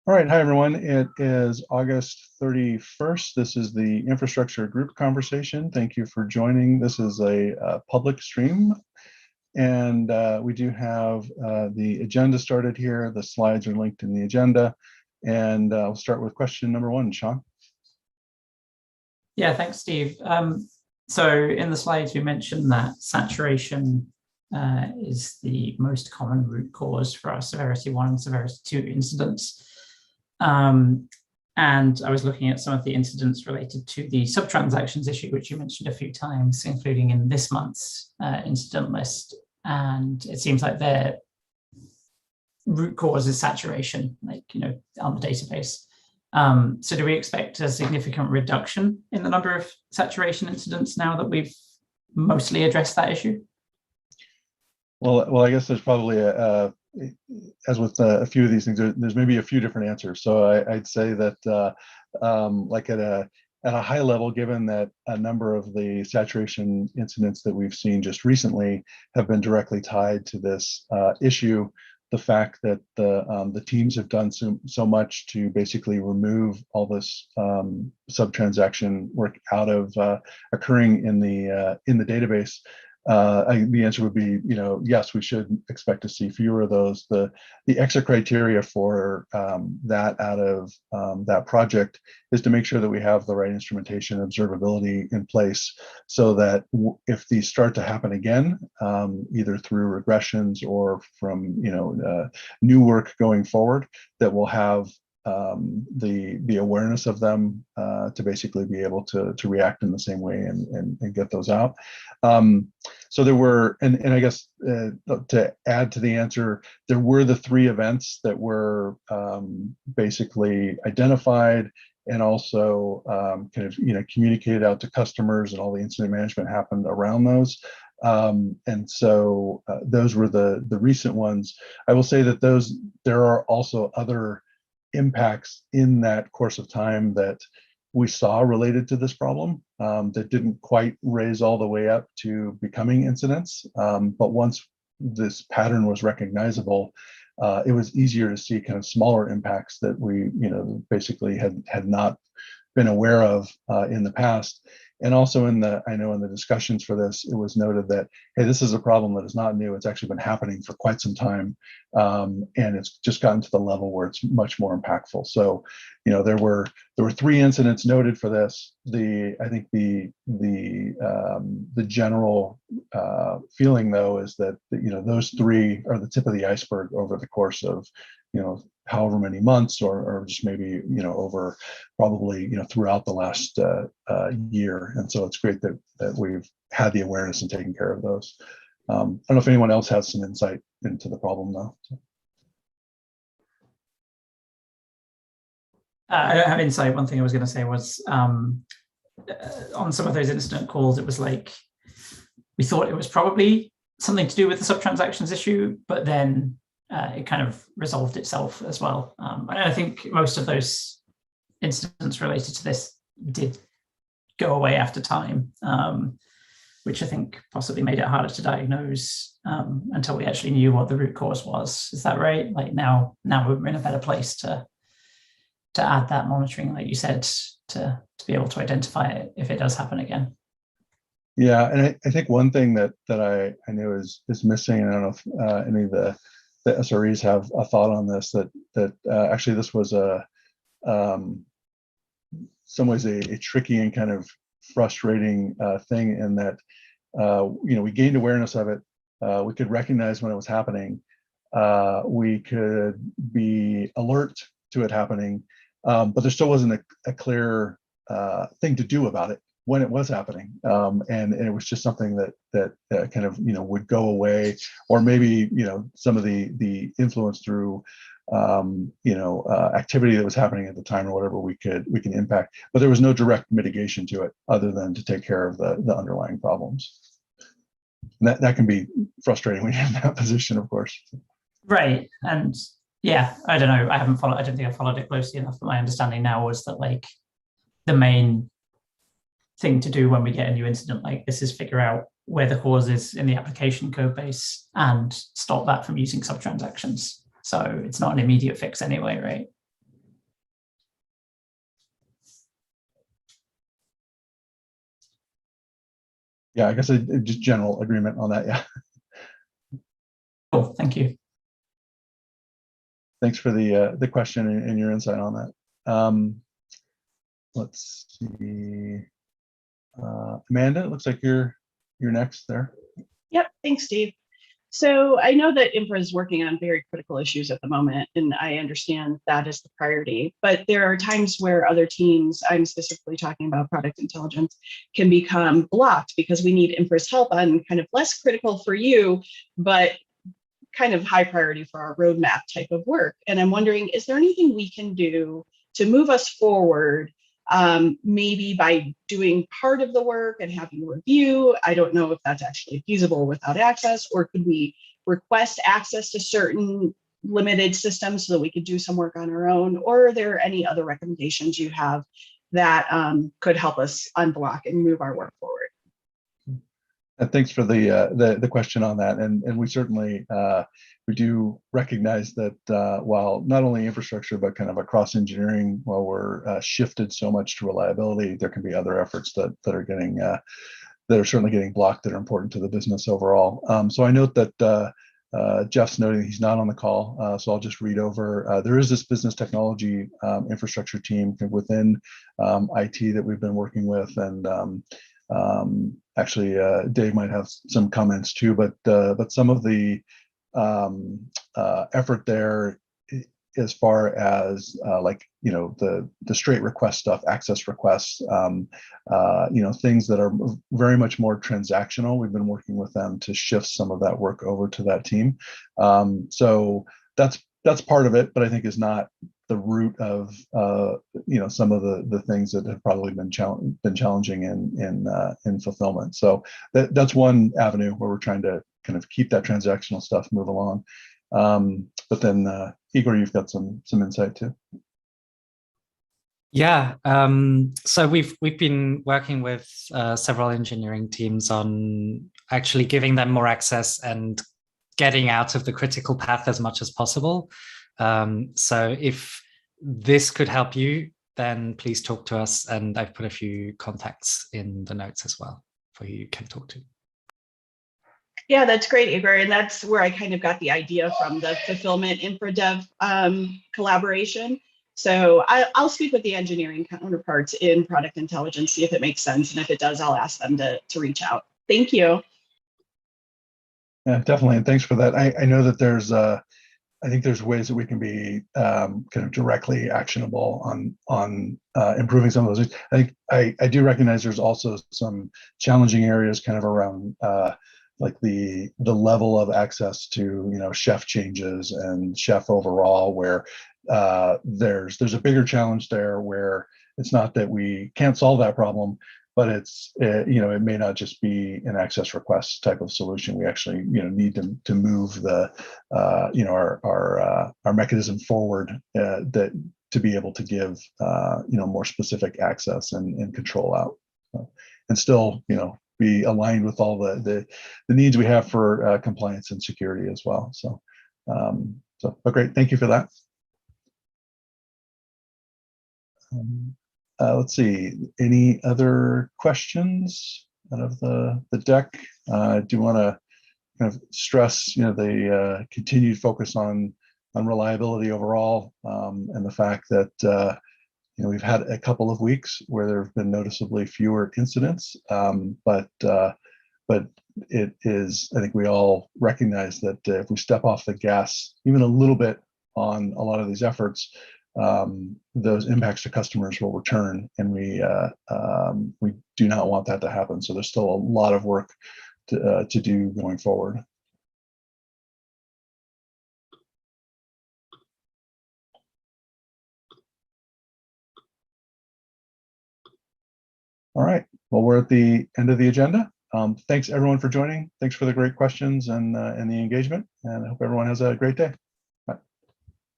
All right, hi everyone. It is August 31st. This is the infrastructure group conversation. Thank you for joining. This is a public stream, and we do have the agenda started here. The slides are linked in the agenda, and I'll start with question number one. Sean. Yeah, thanks, Steve. So in the slides, we mentioned that saturation is the most common root cause for our severity 1 and severity 2 incidents. And I was looking at some of the incidents related to the subtransactions issue, which you mentioned a few times, including in this month's incident list. And it seems like their root cause is saturation, on the database. So do we expect a significant reduction in the number of saturation incidents now that we've mostly addressed that issue? Well, I guess there's probably as with a few of these things, there's maybe a few different answers. So I'd say that like at a high level, given that a number of the saturation incidents that we've seen just recently have been directly tied to this issue, the fact that the teams have done so much to basically remove all this sub-transaction work out of occurring in the database. The answer would be, yes, we should expect to see fewer of those. The exit criteria for that out of that project is to make sure that we have the right instrumentation and observability in place, so that if these start to happen again, either through regressions or from new work going forward, that we'll have the awareness of them to basically be able to react in the same way and get those out. So there were, and I guess to add to the answer, there were the 3 events that were basically identified and also communicated out to customers, and all the incident management happened around those. And so those were the recent ones. I will say that there are also other impacts in that course of time that we saw related to this problem that didn't quite raise all the way up to becoming incidents. But once this pattern was recognizable, it was easier to see kind of smaller impacts that we, basically had not been aware of in the past. And also in the discussions for this, it was noted that, hey, this is a problem that is not new. It's actually been happening for quite some time. And it's just gotten to the level where it's much more impactful. So, there were 3 incidents noted for this. I think the general feeling, though, is that those 3 are the tip of the iceberg over the course of however many months, or just maybe over probably throughout the last year. And so it's great that we've had the awareness and taken care of those. I don't know if anyone else has some insight into the problem, though. I don't have insight. One thing I was going to say was on some of those incident calls, it was like we thought it was probably something to do with the sub-transactions issue, but then it kind of resolved itself as well. And I think most of those incidents related to this did go away after time, which I think possibly made it harder to diagnose until we actually knew what the root cause was. Is that right? Like now we're in a better place to add that monitoring, like you said, to be able to identify it if it does happen again. Yeah, and I think one thing that I know is missing, and I don't know if any of the SREs have a thought on this, that actually this was some ways a tricky and kind of frustrating thing, in that we gained awareness of it, we could recognize when it was happening, we could be alert to it happening, but there still wasn't a clear thing to do about it when it was happening, and it was just something that kind of would go away, or maybe some of the influence through activity that was happening at the time or whatever we can impact, but there was no direct mitigation to it other than to take care of the underlying problems. And that can be frustrating when you're in that position, of course. Right. And yeah, I don't know. I don't think I followed it closely enough, but my understanding now was that like the main thing to do when we get a new incident like this is figure out where the cause is in the application code base and stop that from using sub-transactions. So it's not an immediate fix anyway, right? Yeah, I guess just general agreement on that. Yeah. Cool, thank you. Thanks for the question and your insight on that. Let's see. Amanda, it looks like you're next there. Yep, thanks, Steve. So I know that Infra is working on very critical issues at the moment, and I understand that is the priority. But there are times where other teams, I'm specifically talking about product intelligence, can become blocked because we need Infra's help on kind of less critical for you, but kind of high priority for our roadmap type of work. And I'm wondering, is there anything we can do to move us forward? Maybe by doing part of the work and having review. I don't know if that's actually feasible without access, or could we request access to certain limited systems so that we could do some work on our own? Or are there any other recommendations you have that could help us unblock and move our work forward? Thanks for the question on that, and we certainly we do recognize that while not only infrastructure but kind of across engineering, while we're shifted so much to reliability, there can be other efforts that are getting that are certainly getting blocked that are important to the business overall. So I note that Jeff's noting he's not on the call, so I'll just read over. There is this business technology infrastructure team within IT that we've been working with, and actually, Dave might have some comments too, but some of the effort there, as far as like, you know, the straight request stuff, access requests, you know, things that are very much more transactional. We've been working with them to shift some of that work over to that team. So that's part of it, but I think is not the root of you know, some of the things that have probably been challenging in fulfillment. So that's one avenue where we're trying to kind of keep that transactional stuff move along. But then Igor, you've got some insight too. Yeah, so we've been working with several engineering teams on actually giving them more access and getting out of the critical path as much as possible. So if this could help you, then please talk to us. And I've put a few contacts in the notes as well for who you can talk to. Yeah, that's great, Igor. And that's where I kind of got the idea from, the fulfillment infra dev collaboration. So I'll speak with the engineering counterparts in product intelligence, see if it makes sense. And if it does, I'll ask them to reach out. Thank you. Yeah, definitely. And thanks for that. I know that there's I think there's ways that we can be kind of directly actionable on improving some of those things. I think I do recognize there's also some challenging areas kind of around like the level of access to, you know, chef changes and chef overall, where there's a bigger challenge there, where it's not that we can't solve that problem, but it's you know, it may not just be an access request type of solution. We actually, you know, need to move the you know, our mechanism forward that to be able to give you know, more specific access and control out, and still, you know, be aligned with all the needs we have for compliance and security as well. So but great, thank you for that. Let's see, any other questions out of the deck? Do you want to kind of stress, you know, the continued focus on reliability overall, and the fact that you know, we've had a couple of weeks where there have been noticeably fewer incidents, but it is, I think we all recognize that if we step off the gas even a little bit on a lot of these efforts, those impacts to customers will return, and we do not want that to happen. So there's still a lot of work to do going forward. All right, well, we're at the end of the agenda. Thanks everyone for joining. Thanks for the great questions and the engagement, and I hope everyone has a great day.